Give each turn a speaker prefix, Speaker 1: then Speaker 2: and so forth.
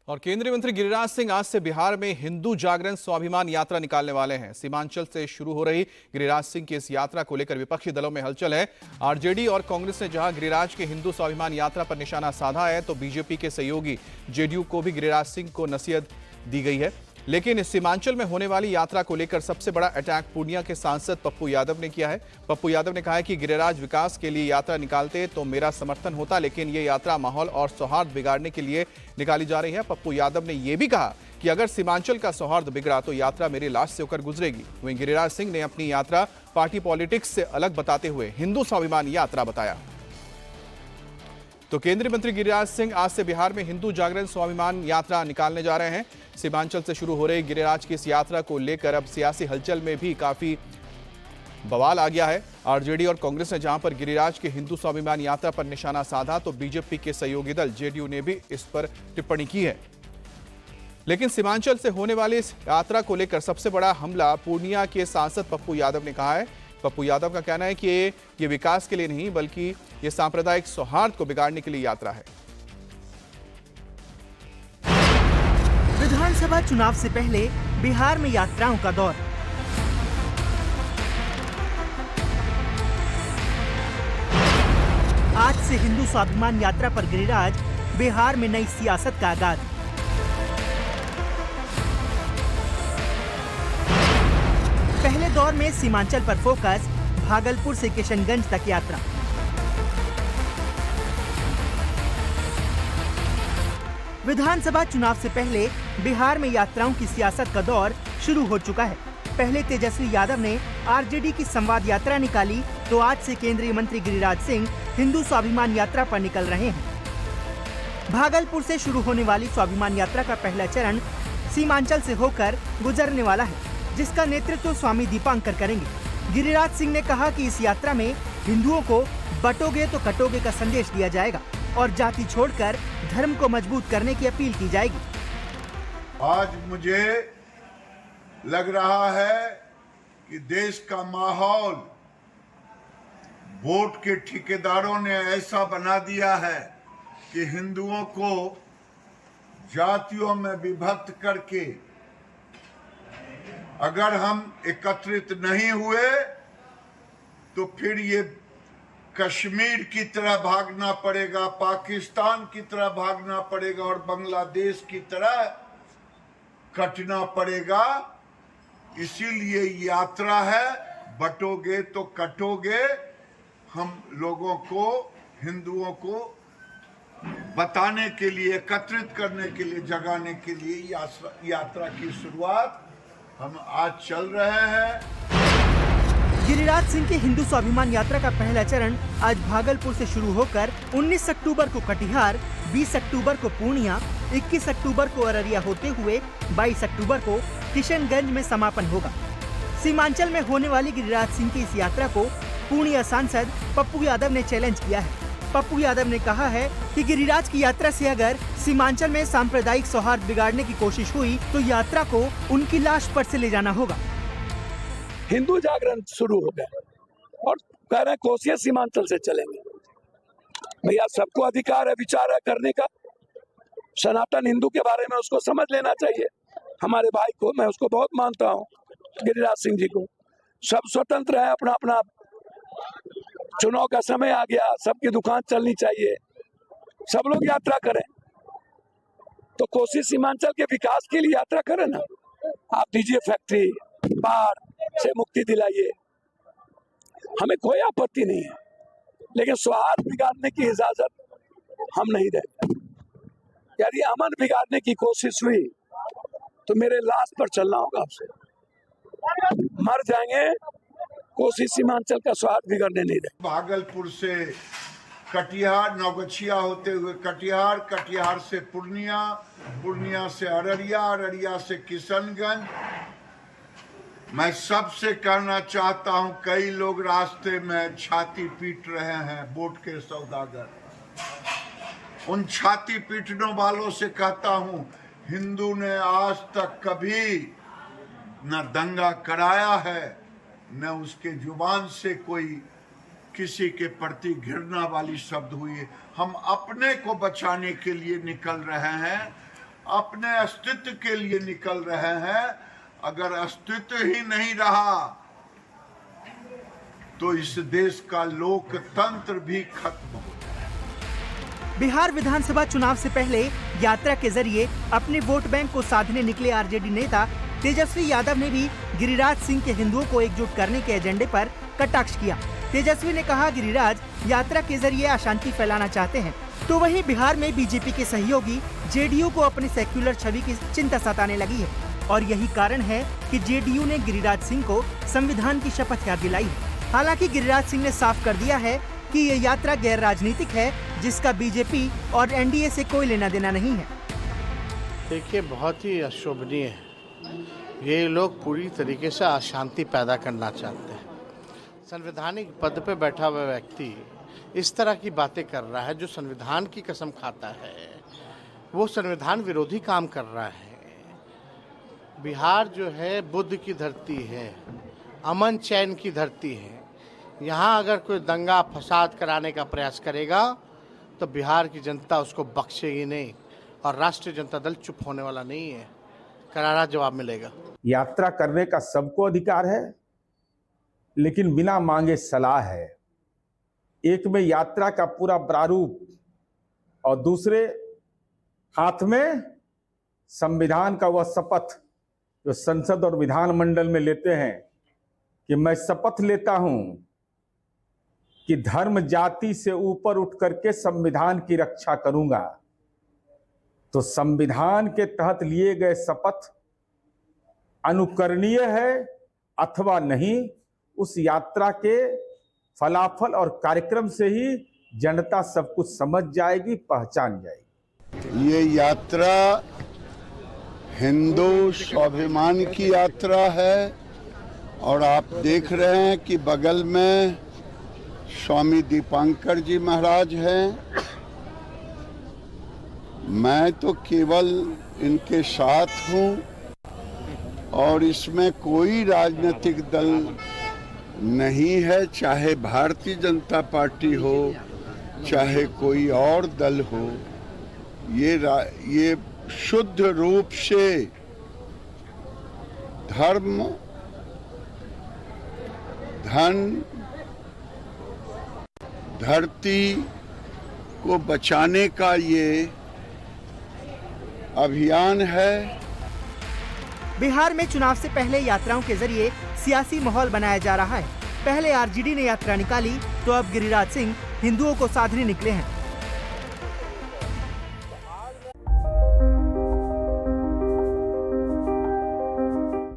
Speaker 1: और केंद्रीय मंत्री गिरिराज सिंह आज से बिहार में हिंदू जागरण स्वाभिमान यात्रा निकालने वाले हैं। सीमांचल से शुरू हो रही गिरिराज सिंह की इस यात्रा को लेकर विपक्षी दलों में हलचल है। आरजेडी और कांग्रेस ने जहां गिरिराज के हिंदू स्वाभिमान यात्रा पर निशाना साधा है, तो बीजेपी के सहयोगी जेडीयू को भी गिरिराज सिंह को नसीहत दी गई है। लेकिन इस सीमांचल में होने वाली यात्रा को लेकर सबसे बड़ा अटैक पूर्णिया के सांसद पप्पू यादव ने किया है। पप्पू यादव ने कहा है कि गिरिराज विकास के लिए यात्रा निकालते तो मेरा समर्थन होता, लेकिन ये यात्रा माहौल और सौहार्द बिगाड़ने के लिए निकाली जा रही है। पप्पू यादव ने यह भी कहा कि अगर सीमांचल का सौहार्द बिगड़ा तो यात्रा मेरे लाश से होकर गुजरेगी। वहीं गिरिराज सिंह ने अपनी यात्रा पार्टी पॉलिटिक्स से अलग बताते हुए हिंदू स्वाभिमान यात्रा बताया। तो केंद्रीय मंत्री गिरिराज सिंह आज से बिहार में हिंदू जागरण स्वाभिमान यात्रा निकालने जा रहे हैं। सीमांचल से शुरू हो रही गिरिराज की इस यात्रा को लेकर अब सियासी हलचल में भी काफी बवाल आ गया है। आरजेडी और कांग्रेस ने जहां पर गिरिराज के हिंदू स्वाभिमान यात्रा पर निशाना साधा, तो बीजेपी के सहयोगी दल जेडीयू ने भी इस पर टिप्पणी की है। लेकिन सीमांचल से होने वाली इस यात्रा को लेकर सबसे बड़ा हमला पूर्णिया के सांसद पप्पू यादव ने कहा है। पप्पू यादव का कहना है कि ये विकास के लिए नहीं, बल्कि ये सांप्रदायिक सौहार्द को बिगाड़ने के लिए यात्रा है।
Speaker 2: विधानसभा चुनाव से पहले बिहार में यात्राओं का दौर। आज से हिंदू स्वाभिमान यात्रा पर गिरिराज, बिहार में नई सियासत का आगाज। पहले दौर में सीमांचल पर फोकस, भागलपुर से किशनगंज तक यात्रा। विधानसभा चुनाव से पहले बिहार में यात्राओं की सियासत का दौर शुरू हो चुका है। पहले तेजस्वी यादव ने आरजेडी की संवाद यात्रा निकाली, तो आज से केंद्रीय मंत्री गिरिराज सिंह हिंदू स्वाभिमान यात्रा पर निकल रहे हैं। भागलपुर से शुरू होने वाली स्वाभिमान यात्रा का पहला चरण सीमांचल से होकर गुजरने वाला है, जिसका नेतृत्व स्वामी दीपांकर करेंगे। गिरिराज सिंह ने कहा कि इस यात्रा में हिंदुओं को बटोगे तो कटोगे का संदेश दिया जाएगा और जाति छोड़कर धर्म को मजबूत करने की अपील की जाएगी।
Speaker 3: आज मुझे लग रहा है कि देश का माहौल वोट के ठेकेदारों ने ऐसा बना दिया है कि हिंदुओं को जातियों में विभक्त करके अगर हम एकत्रित नहीं हुए तो फिर ये कश्मीर की तरह भागना पड़ेगा, पाकिस्तान की तरह भागना पड़ेगा और बांग्लादेश की तरह कटना पड़ेगा। इसीलिए यात्रा है, बटोगे तो कटोगे। हम लोगों को, हिंदुओं को बताने के लिए, एकत्रित करने के लिए, जगाने के लिए यात्रा की शुरुआत हम आज चल रहे हैं।
Speaker 2: गिरिराज सिंह की हिंदू स्वाभिमान यात्रा का पहला चरण आज भागलपुर से शुरू होकर 19 अक्टूबर को कटिहार, 20 अक्टूबर को पूर्णिया, 21 अक्टूबर को अररिया होते हुए 22 अक्टूबर को किशनगंज में समापन होगा। सीमांचल में होने वाली गिरिराज सिंह की इस यात्रा को पूर्णिया सांसद पप्पू यादव ने चैलेंज किया है। पप्पू यादव ने कहा है कि गिरिराज की यात्रा से अगर सीमांचल में सांप्रदायिक सौहार्द बिगाड़ने की कोशिश हुई तो यात्रा को उनकी लाश पर से ले जाना होगा।
Speaker 4: हिंदू जागरण शुरू हो गया और कह रहे हैं कोसिया सीमांचल से चलेंगे। भैया, सबको अधिकार है विचार करने का। सनातन हिंदू के बारे में उसको समझ लेना चाहिए। हमारे भाई को, मैं उसको बहुत मानता हूँ, गिरिराज सिंह जी को। सब स्वतंत्र है, अपना अपना। चुनाव का समय आ गया, सबकी दुकान चलनी चाहिए, सब लोग यात्रा करें। तो कोसी सीमांचल के विकास के लिए यात्रा करें ना। आप दीजिए फैक्ट्री, बाढ़ से मुक्ति दिलाइए, हमें कोई आपत्ति नहीं है, लेकिन सौहार्द बिगाड़ने की इजाजत हम नहीं देंगे। यदि अमन बिगाड़ने की कोशिश हुई तो मेरे लाश पर चलना होगा। आपसे मर जाएंगे, कोसी सीमांचल का सौहार्द बिगड़ने नहीं देंगे।
Speaker 3: भागलपुर से कटिहार, नौगछिया होते हुए कटिहार, कटिहार से पूर्णिया, पूर्णिया से अररिया, अररिया से किशनगंज। मैं सबसे कहना चाहता हूं, कई लोग रास्ते में छाती पीट रहे हैं, वोट के सौदागर। उन छाती पीटने वालों से कहता हूं, हिंदू ने आज तक कभी न दंगा कराया है, न उसके जुबान से कोई किसी के प्रति घृणा वाली शब्द हुई। हम अपने को बचाने के लिए निकल रहे हैं अपने अस्तित्व के लिए निकल रहे हैं। अगर अस्तित्व ही नहीं रहा तो इस देश का लोकतंत्र भी खत्म हो जाएगा।
Speaker 2: बिहार विधानसभा चुनाव से पहले यात्रा के जरिए अपने वोट बैंक को साधने निकले आरजेडी नेता तेजस्वी यादव ने भी गिरिराज सिंह के हिंदुओं को एकजुट करने के एजेंडे पर कटाक्ष किया। तेजस्वी ने कहा, गिरिराज यात्रा के जरिए अशांति फैलाना चाहते हैं, तो वहीं बिहार में बीजेपी के सहयोगी जेडीयू को अपनी सेक्युलर छवि की चिंता सताने लगी है और यही कारण है कि जेडीयू ने गिरिराज सिंह को संविधान की शपथ याद दिलाई है। हालांकि गिरिराज सिंह ने साफ कर दिया है कि ये यात्रा गैर राजनीतिक है, जिसका बीजेपी और एनडीए से कोई लेना देना नहीं है।
Speaker 5: देखिए, बहुत ही अशोभनीय है। ये लोग पूरी तरीके से अशांति पैदा करना चाहते हैं। संवैधानिक पद पे बैठा हुआ व्यक्ति इस तरह की बातें कर रहा है जो संविधान की कसम खाता है, वो संविधान विरोधी काम कर रहा है। बिहार जो है बुद्ध की धरती है, अमन चैन की धरती है। यहाँ अगर कोई दंगा फसाद कराने का प्रयास करेगा तो बिहार की जनता उसको बख्शेगी नहीं और राष्ट्रीय जनता दल चुप होने वाला नहीं है। करारा जवाब मिलेगा।
Speaker 6: यात्रा करने का सबको अधिकार है, लेकिन बिना मांगे सलाह है। एक में यात्रा का पूरा प्रारूप और दूसरे हाथ में संविधान का वह शपथ जो संसद और विधानमंडल में लेते हैं कि मैं शपथ लेता हूं कि धर्म जाति से ऊपर उठ करके संविधान की रक्षा करूंगा। तो संविधान के तहत लिए गए शपथ अनुकरणीय है अथवा नहीं, उस यात्रा के फलाफल और कार्यक्रम से ही जनता सब कुछ समझ जाएगी, पहचान जाएगी।
Speaker 3: ये यात्रा हिंदू स्वाभिमान की यात्रा है और आप देख रहे हैं कि बगल में स्वामी दीपांकर जी महाराज हैं। मैं तो केवल इनके साथ हूं और इसमें कोई राजनीतिक दल नहीं है, चाहे भारतीय जनता पार्टी हो चाहे कोई और दल हो। ये शुद्ध रूप से धर्म, धन, धरती को बचाने का ये अभियान है।
Speaker 2: बिहार में चुनाव से पहले यात्राओं के जरिए सियासी माहौल बनाया जा रहा है। पहले आरजेडी ने यात्रा निकाली तो अब गिरिराज सिंह हिंदुओं को साधने निकले हैं।